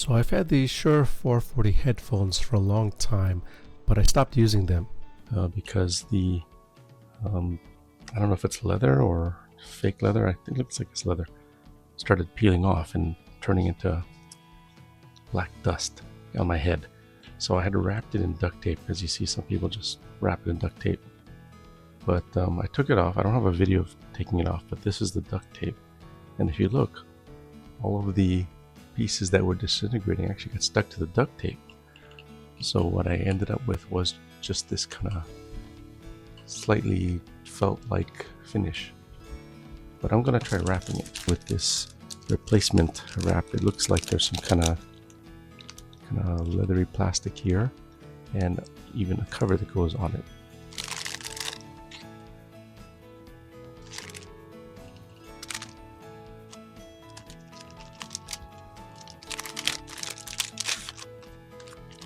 So I've had these Shure 440 headphones for a long time, but I stopped using them because the I don't know if it's leather or fake leather. I think it looks like it's leather. Started peeling off and turning into black dust on my head. So I had wrapped it in duct tape, because you see some people just wrap it in duct tape. But I took it off. I don't have a video of taking it off, but this is the duct tape. And if you look, all of the pieces that were disintegrating actually got stuck to the duct tape. So what I ended up with was just this kind of slightly felt-like finish. But I'm gonna try wrapping it with this replacement wrap. It looks like there's some kind of leathery plastic here, and even a cover that goes on it.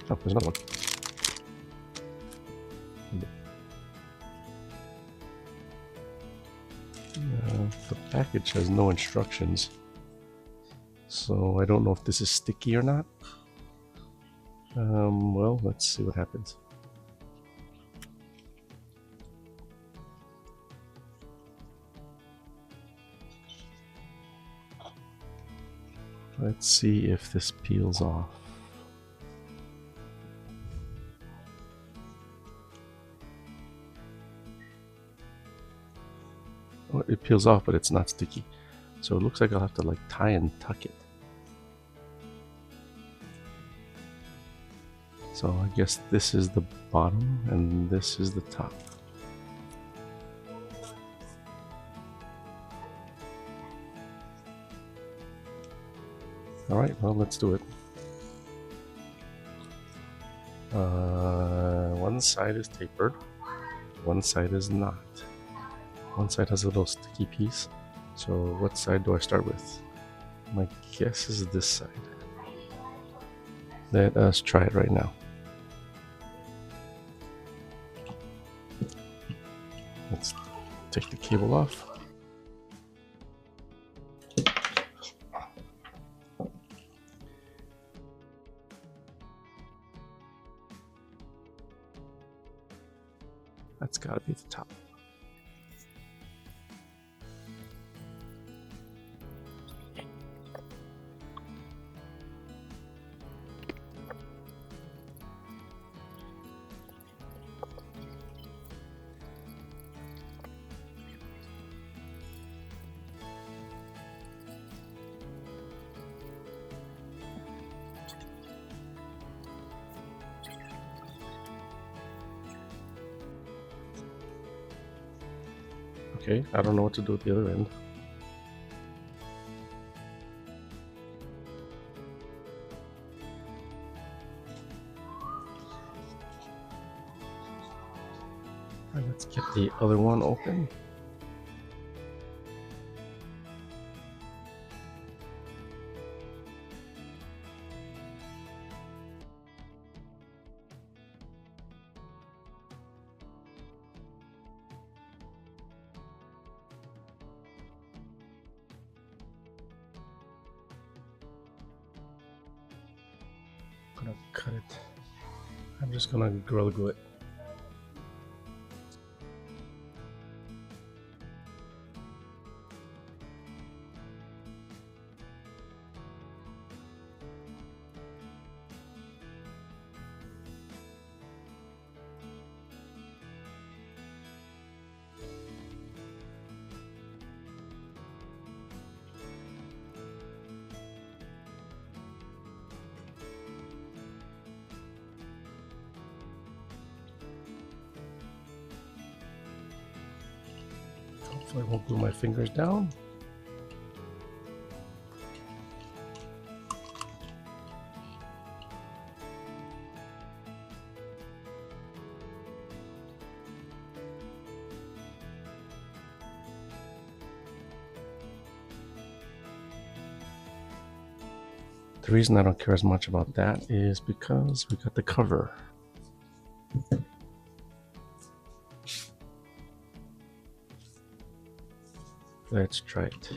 Oh, there's another one. The package has no instructions, so I don't know if this is sticky or not. Well, let's see what happens. Let's see if this peels off. Oh, it peels off, but it's not sticky. So it looks like I'll have to like tie and tuck it. So I guess this is the bottom and this is the top. All right, well, let's do it. One side is tapered, one side is not. One side has a little sticky piece. So what side do I start with? My guess is this side. Let us try it right now. Let's take the cable off. That's gotta be the top. Okay, I don't know what to do at the other end. All right, let's get the other one open. I'm gonna cut it. I'm just gonna Gorilla Glue it. Hopefully I won't glue my fingers down. The reason I don't care as much about that is because we got the cover. Let's try it.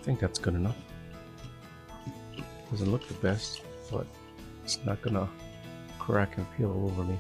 think that's good enough. Doesn't look the best, but it's not gonna crack and peel all over me.